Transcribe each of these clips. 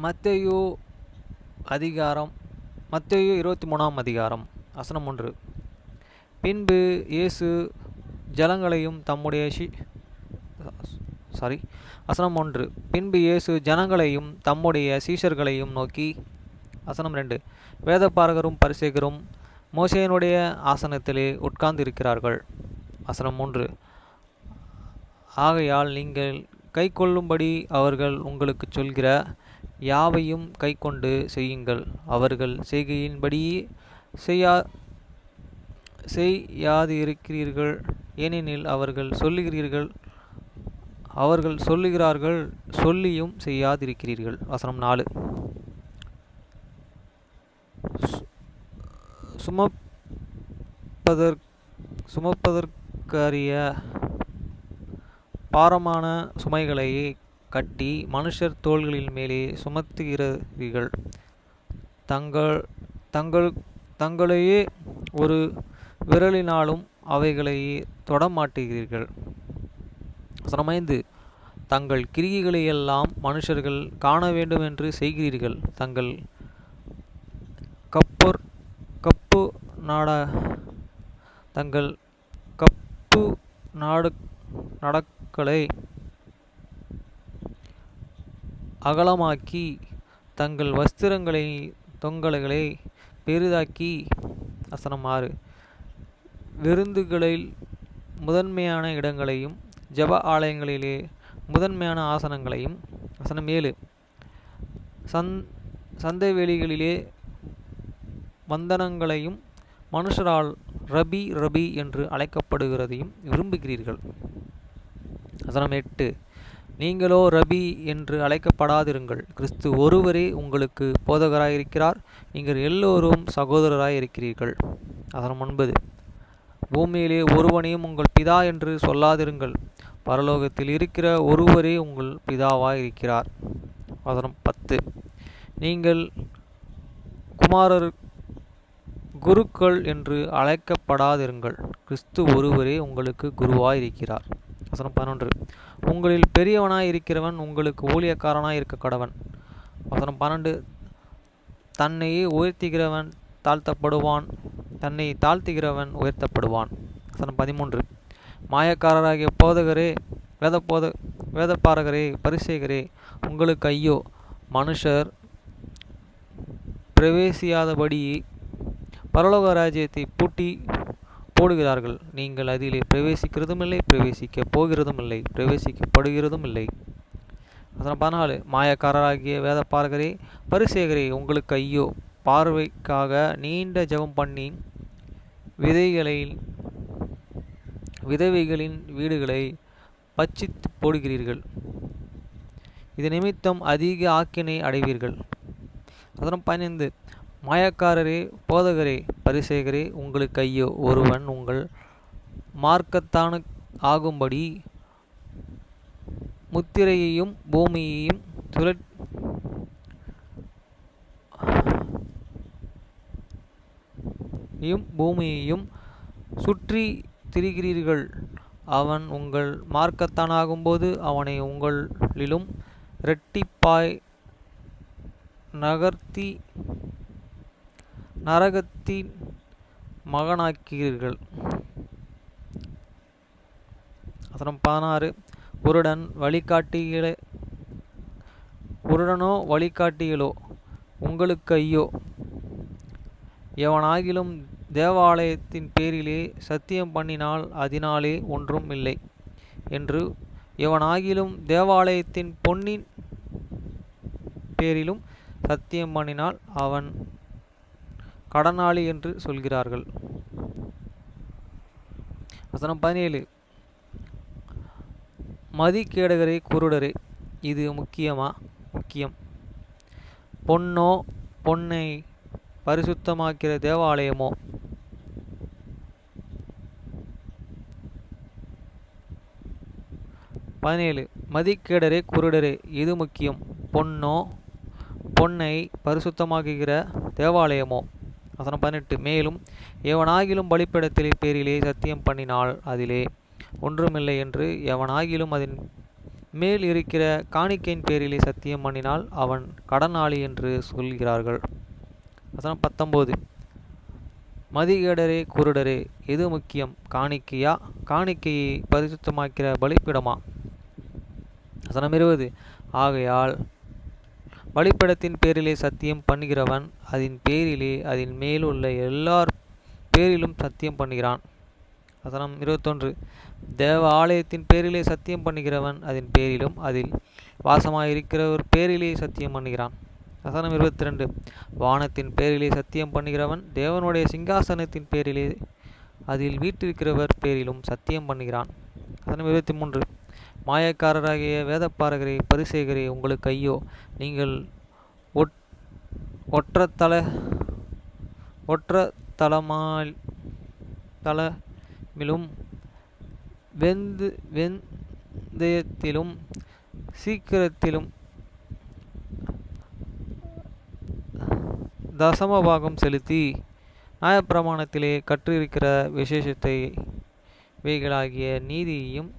மத்தேயு அதிகாரம் மத்தேயு 23ஆம் அதிகாரம் வசனம் 1. பின்பு இயேசு ஜனங்களையும் தம்முடைய சீஷர்களையும் நோக்கி, வசனம் 2. வேதபாரகரும் பரிசேயரும் மோசேயினுடைய ஆசனத்திலே உட்கார்ந்திருக்கிறார்கள். வசனம் 3. ஆகையால் நீங்கள் கைக்கொள்ளும்படி அவர்கள் உங்களுக்கு சொல்கிற யாவையும் கைக்கொண்டு செய்யுங்கள். அவர்கள் செய்கையின்படியே செய்யாதிருக்கிறீர்கள், ஏனெனில் அவர்கள் சொல்லுகிறார்கள், சொல்லியும் செய்யாதிருக்கிறீர்கள். வசனம் 4. சுமப்பதற்கரிய பாரமான சுமைகளை கட்டி மனுஷர் தோள்களின் மேலே சுமத்துகிறீர்கள், தங்களையே ஒரு விரலினாலும் அவைகளை தொடமாட்டுகிறீர்கள். வசனம் 5. தங்கள் கிரியைகளையெல்லாம் மனுஷர்கள் காண வேண்டுமென்று செய்கிறீர்கள், தங்கள் கப்பு நாடக்களை அகலமாக்கி தங்கள் வஸ்திரங்களை தொங்கல்களை பெரிதாக்கி. வசனம் 6. விருந்துகளில் முதன்மையான இடங்களையும் ஜெப ஆலயங்களிலே முதன்மையான ஆசனங்களையும். வசனம் 7. சந்தை வெளிகளிலே வந்தனங்களையும் மனுஷரால் ரபி ரபி என்று அழைக்கப்படுகிறதையும் விரும்புகிறீர்கள். வசனம் 8. நீங்களோ ரபி என்று அழைக்கப்படாதிருங்கள், கிறிஸ்து ஒருவரே உங்களுக்கு போதகராயிருக்கிறார், நீங்கள் எல்லோரும் சகோதரராயிருக்கிறீர்கள். வசனம் 9. பூமியிலே ஒருவனையும் உங்கள் பிதா என்று சொல்லாதிருங்கள், பரலோகத்தில் இருக்கிற ஒருவரே உங்கள் பிதாவாயிருக்கிறார். வசனம் 10. நீங்கள் குருக்கள் என்று அழைக்கப்படாதிருங்கள், கிறிஸ்து ஒருவரே உங்களுக்கு குருவாயிருக்கிறார். வசனம் 11. உங்களில் பெரியவனாய் இருக்கிறவன் உங்களுக்கு ஊழியக்காரனாய் இருக்க கடவன். வசனம் 12. தன்னையே உயர்த்துகிறவன் தாழ்த்தப்படுவான், தன்னை தாழ்த்துகிறவன் உயர்த்தப்படுவான். வசனம் 13. மாயக்காரராகிய போதகரே, வேதபாரகரே, பரிசேயரே, உங்களுக்கு ஐயோ! மனுஷர் பிரவேசியாதபடி பரலோக ராஜ்யத்தை பூட்டி போடுகிறார்கள், நீங்கள் அதிலே பிரவேசிக்கிறதுமில்லை, பிரவேசிக்க போகிறதுமில்லை, பிரவேசிக்கப்படுகிறதுமில்லை. வசனம் 14. மாயக்காரராகிய வேதபாரகரே, பரிசேயரே, உங்களுக்கு ஐயோ! பார்வைக்காக நீண்ட ஜெபம் பண்ணி விதவைகளின் வீடுகளை பட்சித்து போடுகிறீர்கள், இது நிமித்தம் அதிக ஆக்கினை அடைவீர்கள். வசனம் 15. மாயக்காரரே, போதகரே, பரிசேயரே, உங்களுக்கு ஐயோ! ஒருவன் உங்கள் மார்க்கத்தான ஆகும்படி முத்திரையையும் பூமியையும் சுற்றி திரிகிறீர்கள். அவன் உங்கள் மார்க்கத்தானாகும்போது அவனை உங்களிலும் இரட்டிப்பாய் நரகத்தின் மகனாக்கிறீர்கள். வசனம் 16. உருடனோ வழிகாட்டிகளோ உங்களுக்கு ஐயோ! எவனாகிலும் தேவாலயத்தின் பேரிலே சத்தியம் பண்ணினால் அதனாலே ஒன்றும் இல்லை என்று, எவனாகிலும் தேவாலயத்தின் பொன்னின் பேரிலும் சத்தியம் பண்ணினால் அவன் கடனாளி என்று சொல்கிறார்கள். வசனம் 17. மதிகேடகரே, குருடரே, இது முக்கியம். பொன்னை பரிசுத்தமாக்கிற தேவாலயமோ? 17. மதிகேடரே, குருடரே, இது முக்கியம். பொன்னை பரிசுத்தமாக்குகிற தேவாலயமோ? வசனம் 18. மேலும் எவனாகிலும் பலிபீடத்திலே பேரிலே சத்தியம் பண்ணினால் அதிலே ஒன்றுமில்லை என்று, எவனாகிலும் அதன் மேல் இருக்கிற காணிக்கையின் பேரிலே சத்தியம் பண்ணினால் அவன் கடனாளி என்று சொல்கிறார்கள். வசனம் 19. மதிகேடரே குருடரே, எது முக்கியம், காணிக்கையா, காணிக்கையை பரிசுத்தமாக்கிற பலிப்பிடமா? வசனம் 20. ஆகையால் பலிப்பிடத்தின் பேரிலே சத்தியம் பண்ணுகிறவன் அதன் பேரிலே அதன் மேலுள்ள எல்லார் பேரிலும் சத்தியம் பண்ணுகிறான். வசனம் 21. தேவ ஆலயத்தின் பேரிலே சத்தியம் பண்ணுகிறவன் அதன் பேரிலும் அதில் வாசமாயிருக்கிறவர் பேரிலே சத்தியம் பண்ணுகிறான். வசனம் 22. வானத்தின் பேரிலே சத்தியம் பண்ணுகிறவன் தேவனுடைய சிங்காசனத்தின் பேரிலே அதில் வீட்டிருக்கிறவர் பேரிலும் சத்தியம் பண்ணுகிறான். வசனம் 23. மாயக்காரராகிய வேதப்பாரகரே பரிசேயரே, உங்களுக்கு ஐயோ, நீங்கள் ஒற்ற தலமிலும் வெந்தயத்திலும் சீக்கிரத்திலும் தசமபாகம் செலுத்தி நியாயப்பிரமாணத்திலே கற்றிருக்கிற விசேஷத்தை வைகளாகிய நீதியையும்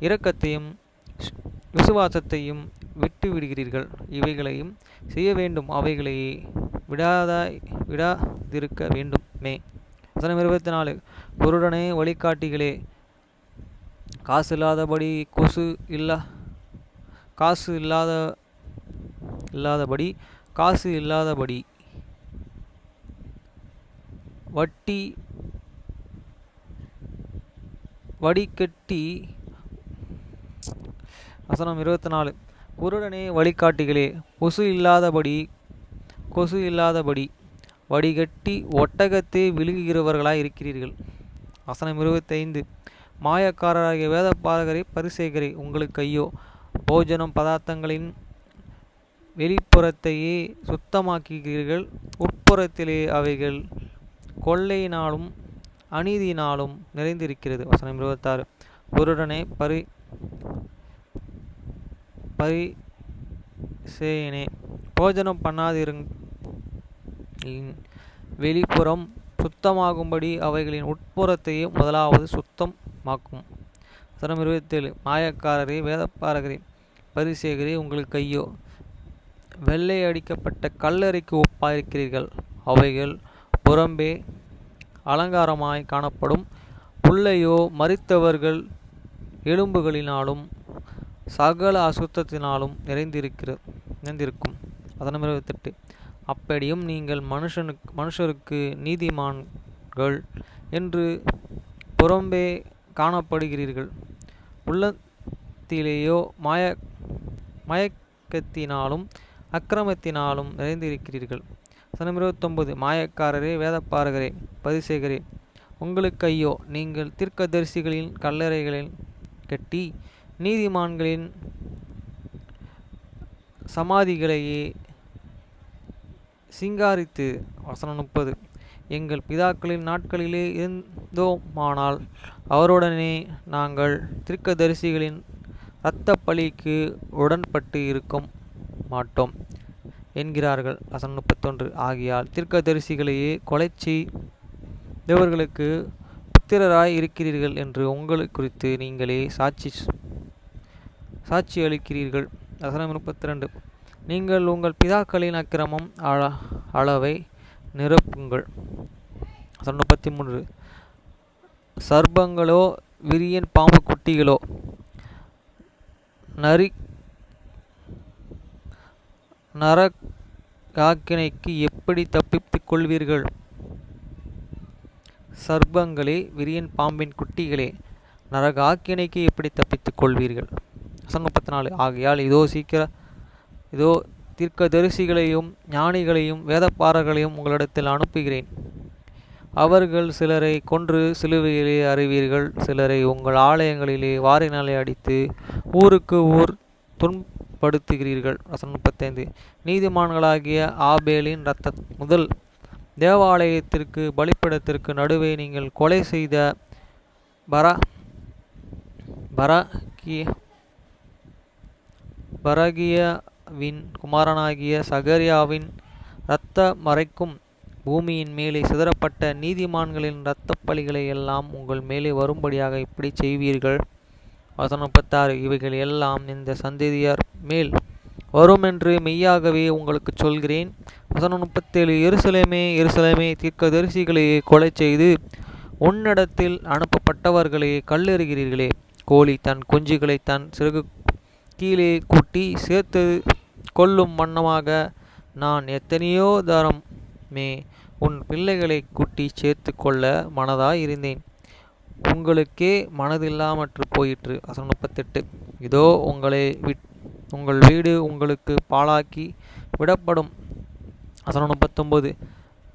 இரக்கத்தையும் விசுவாசத்தையும் விட்டு விடுகிறீர்கள். இவைகளையும் செய்ய வேண்டும், அவைகளை விடாதிருக்க வேண்டுமே. வசனம் 24. குருடனே வழிகாட்டிகளே, காசு இல்லாதபடி வடிகட்டி. வசனம் 24. குருடனே வழிகாட்டிகளே, கொசு இல்லாதபடி வடிகட்டி ஒட்டகத்தை விழுங்குகிறவர்களாய் இருக்கிறீர்கள். வசனம் 25. மாயக்காரராகிய வேதபாரகரே பரிசேயரே, உங்களுக்கு ஐயோ, போஜனம் பதார்த்தங்களின் வெளிப்புறத்தையே சுத்தமாக்குகிறீர்கள், உட்புறத்திலே அவைகள் கொள்ளையினாலும் அநீதியினாலும் நிறைந்திருக்கிறது. வசனம் 26. குருடனே பரிசேயனே, போஜனம் பண்ணாதிருங் வெளிப்புறம் சுத்தமாகும்படி அவைகளின் உட்புறத்தையே முதலாவது சுத்தமாக்கும். வசனம் 27. மாயக்காரரே வேதப்பாரகரே பரிசேயரே, உங்களுக்கு ஐயோ, வெள்ளை அடிக்கப்பட்ட கல்லறைக்கு ஒப்பாயிருக்கிறீர்கள். அவைகள் புறம்பே அலங்காரமாய் காணப்படும், உள்ளேயோ மரித்தவர்கள் எலும்புகளினாலும் சகல அசுத்தத்தினாலும் நிறைந்திருக்கும். வசனம் 28. அப்படியும் நீங்கள் மனுஷருக்கு நீதிமான்கள் என்று புறம்பே காணப்படுகிறீர்கள், உள்ளத்திலேயோ மயக்கத்தினாலும் அக்கிரமத்தினாலும் நிறைந்திருக்கிறீர்கள். வசனம் 29. மாயக்காரரே வேதப்பாரகரே பரிசேயரே, உங்களுக்கு ஐயோ, நீங்கள் தீர்க்கதரிசிகளின் கல்லறைகளில் கட்டி நீதிமான்களின் சமாதிகளையே சிங்காரித்து. வசனம் 30. எங்கள் பிதாக்களின் நாட்களிலே இருந்தோமானால் அவருடனே நாங்கள் தீர்க்கதரிசிகளின் இரத்த பலிக்கு உடன்பட்டு இருக்க மாட்டோம் என்கிறார்கள். வசனம் 31. ஆகையால் தீர்க்கதரிசிகளையே கொலை செய்தவர்களுக்கு புத்திரராய் இருக்கிறீர்கள் என்று உங்களை குறித்து நீங்களே சாட்சி அளிக்கிறீர்கள். வசனம் 32. நீங்கள் உங்கள் பிதாக்களின் அக்கிரமம் அளவை நிரப்புங்கள். வசனம் 33. சர்ப்பங்களோ விரியன் பாம்பு குட்டிகளோ நரகாக்கினைக்கு எப்படி தப்பித்துக் கொள்வீர்கள்? சர்ப்பங்களே, விரியன் பாம்பின் குட்டிகளே, நரக ஆக்கினைக்கு எப்படி தப்பித்துக் கொள்வீர்கள்? வசனம் 34. ஆகையால் இதோ தீர்க்கதரிசிகளையும் ஞானிகளையும் வேதப்பாரகர்களையும் உங்களிடத்தில் அனுப்புகிறேன். அவர்கள் சிலரை கொன்று சிலுவையிலே அறைவீர்கள், சிலரை உங்கள் ஆலயங்களிலே வாரினாலே அடித்து ஊருக்கு ஊர் துன்பப்படுத்துகிறீர்கள். வசனம் 35. நீதிமான்களாகிய ஆபேலின் இரத்த முதல் தேவாலயத்திற்கு பலிப்பிடத்திற்கு நடுவே நீங்கள் கொலை செய்த பரகியாவின் குமாரனாகிய சகரியாவின் இரத்த மறைக்கும் பூமியின் மேலே சிதறப்பட்ட நீதிமான்களின் இரத்த பலிகளை எல்லாம் உங்கள் மேலே வரும்படியாக இப்படி செய்வீர்கள். வசனம் 36. இவைகள் எல்லாம் இந்த சந்ததியார் மேல் வருமென்று மெய்யாகவே உங்களுக்கு சொல்கிறேன். வசனம் 37. எருசலேமே எருசலேமே, தீர்க்கதரிசிகளை கொலை செய்து உன்னிடத்தில் அனுப்பப்பட்டவர்களே, கல்லெறிகிறீர்களே, கோழி தன் குஞ்சுகளை தன் சிறகு கீழே கூட்டி சேர்த்து கொள்ளும் வண்ணமாக நான் எத்தனையோ தரமே உன் பிள்ளைகளை கூட்டி சேர்த்து கொள்ள மனதாய் இருந்தேன், உங்களுக்கே மனதில்லாமற்று போயிற்று. வசனம் 38. இதோ உங்கள் வீடு உங்களுக்கு பாழாக்கி விடப்படும். வசனம் 39.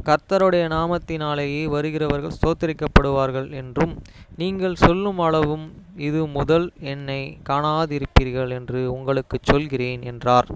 கர்த்தருடைய நாமத்தினாலேயே வருகிறவர்கள் ஸ்தோத்திரிக்கப்படுவார்கள் என்றும் நீங்கள் சொல்லும் அளவும் இது முதல் என்னை காணாதிருப்பீர்கள் என்று உங்களுக்கு சொல்கிறேன் என்றார்.